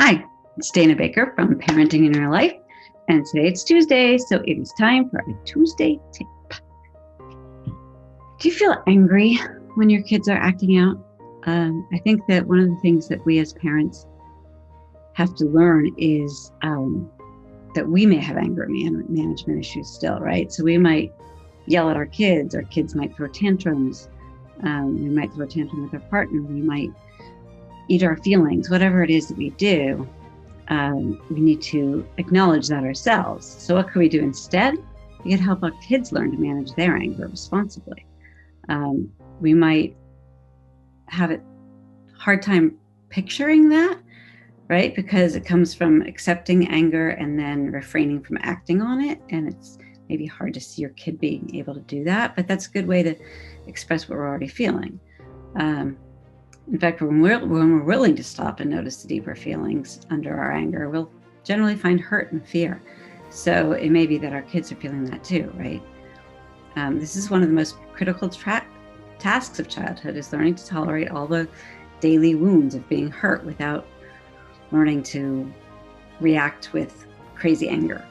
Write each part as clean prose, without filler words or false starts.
Hi, it's Dana Baker from Parenting in Real Life, and today it's Tuesday, so it is time for a Tuesday tip. Do you feel angry when your kids are acting out? I think that one of the things that we as parents have to learn is that we may have anger management issues still, right? So we might yell at our kids might throw tantrums, we might throw a tantrum with our partner, we might eat our feelings, whatever it is that we do. We need to acknowledge that ourselves. So what can we do instead? We can help our kids learn to manage their anger responsibly. We might have a hard time picturing that, right? Because it comes from accepting anger and then refraining from acting on it. And it's maybe hard to see your kid being able to do that, but that's a good way to express what we're already feeling. In fact, when we're willing to stop and notice the deeper feelings under our anger, we'll generally find hurt and fear. So it may be that our kids are feeling that too, right? This is one of the most critical tasks of childhood, is learning to tolerate all the daily wounds of being hurt without learning to react with crazy anger.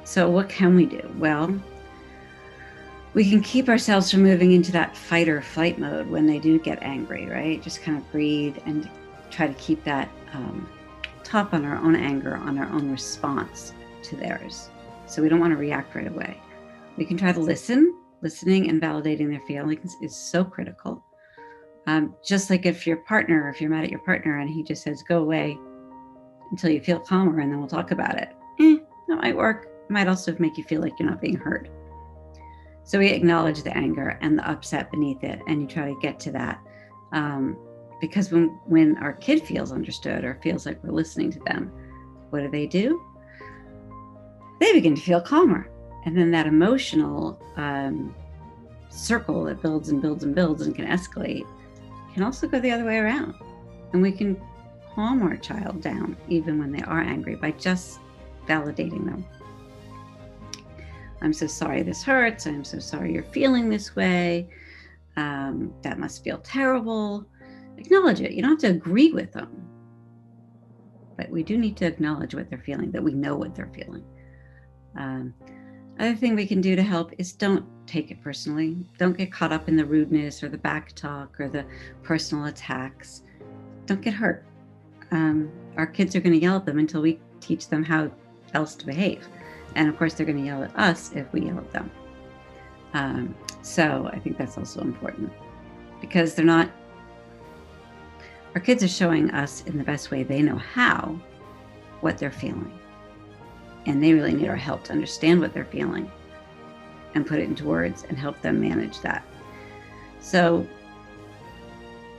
So what can we do? Well, we can keep ourselves from moving into that fight or flight mode when they do get angry, right? Just kind of breathe and try to keep that top on our own anger, on our own response to theirs. So we don't want to react right away. We can try to listen. Listening and validating their feelings is so critical. Just like if you're mad at your partner and he just says, go away until you feel calmer and then we'll talk about it. That might work. It might also make you feel like you're not being heard. So we acknowledge the anger and the upset beneath it, and you try to get to that. Because when our kid feels understood or feels like we're listening to them, what do? They begin to feel calmer. And then that emotional circle that builds and builds and builds and can escalate can also go the other way around. And we can calm our child down even when they are angry by just validating them. I'm so sorry this hurts. I'm so sorry you're feeling this way. That must feel terrible. Acknowledge it. You don't have to agree with them. But we do need to acknowledge what they're feeling, that we know what they're feeling. Other thing we can do to help is don't take it personally. Don't get caught up in the rudeness or the back talk or the personal attacks. Don't get hurt. Our kids are going to yell at them until we teach them how else to behave. And of course, they're going to yell at us if we yell at them. So I think that's also important, because our kids are showing us in the best way they know how what they're feeling. And they really need our help to understand what they're feeling and put it into words and help them manage that. So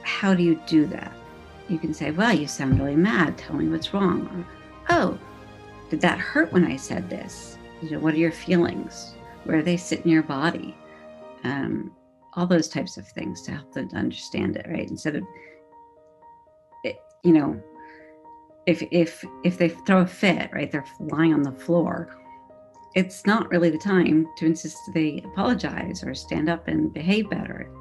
how do you do that? You can say, well, you sound really mad. Tell me what's wrong. Or, oh, did that hurt when I said this? What are your feelings? Where do they sit in your body? All those types of things to help them to understand it, right? Instead of, if they throw a fit, right, they're lying on the floor, it's not really the time to insist they apologize or stand up and behave better.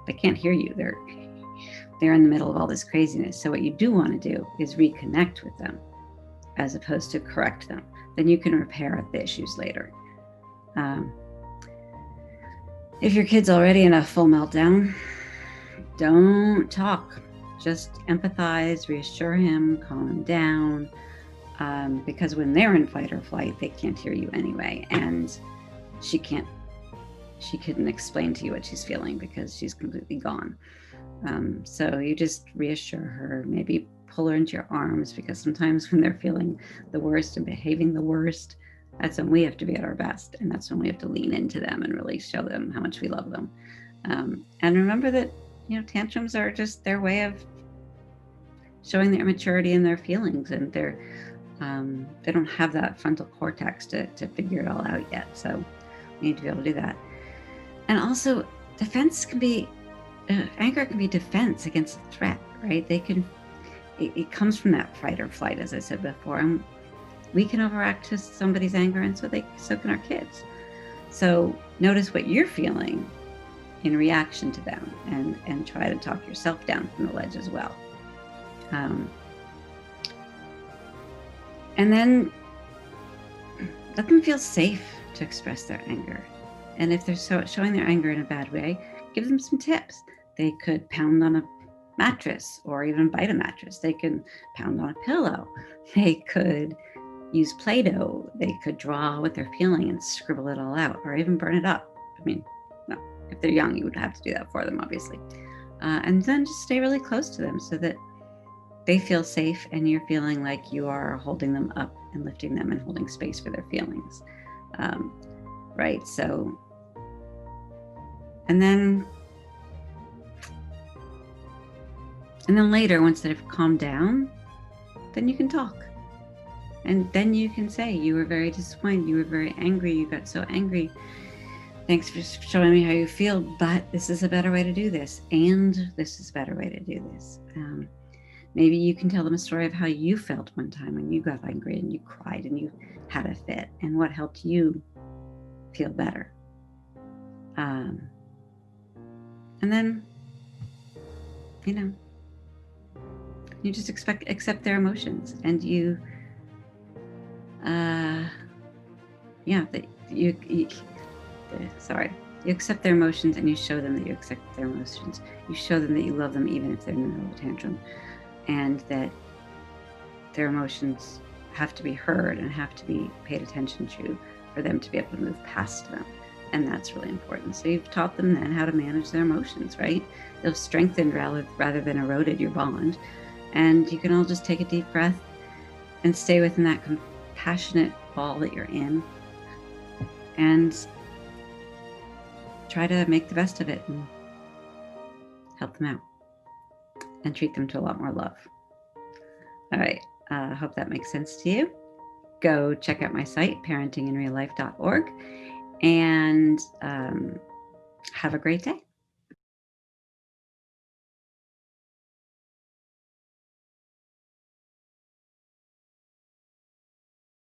They can't hear you. They're in the middle of all this craziness. So what you do want to do is reconnect with them as opposed to correct them. Then you can repair the issues later. If your kid's already in a full meltdown, don't talk. Just empathize, reassure him, calm him down. Because when they're in fight or flight, they can't hear you anyway. And she couldn't explain to you what she's feeling because she's completely gone. So you just reassure her, maybe pull her into your arms, because sometimes when they're feeling the worst and behaving the worst, that's when we have to be at our best. And that's when we have to lean into them and really show them how much we love them. And remember that, tantrums are just their way of showing their immaturity and their feelings. And they don't have that frontal cortex to figure it all out yet. So we need to be able to do that. And also, anger can be defense against a threat, right? It comes from that fight or flight, as I said before, and we can overact to somebody's anger, and so can our kids. So notice what you're feeling in reaction to them, and try to talk yourself down from the ledge as well. And then let them feel safe to express their anger. And if they're showing their anger in a bad way, give them some tips. They could pound on a mattress or even bite a mattress. They can pound on a pillow. They could use Play-Doh. They could draw what they're feeling and scribble it all out, or even burn it up. I mean, no, if they're young, you would have to do that for them, obviously. And then just stay really close to them so that they feel safe and you're feeling like you are holding them up and lifting them and holding space for their feelings. Right? So, and then later, once they've calmed down, then you can talk. And then you can say, you were very disappointed, you were very angry, you got so angry. Thanks for showing me how you feel, but this is a better way to do this. And this is a better way to do this. Maybe you can tell them a story of how you felt one time when you got angry and you cried and you had a fit and what helped you feel better. And then, you just accept their emotions, and you accept their emotions, and you show them that you accept their emotions. You show them that you love them even if they're in the middle of a tantrum, and that their emotions have to be heard and have to be paid attention to for them to be able to move past them. And that's really important. So you've taught them then how to manage their emotions, right? They've strengthened rather than eroded your bond. And you can all just take a deep breath and stay within that compassionate ball that you're in and try to make the best of it and help them out and treat them to a lot more love. All right. Hope that makes sense to you. Go check out my site, parentinginreallife.org, and have a great day.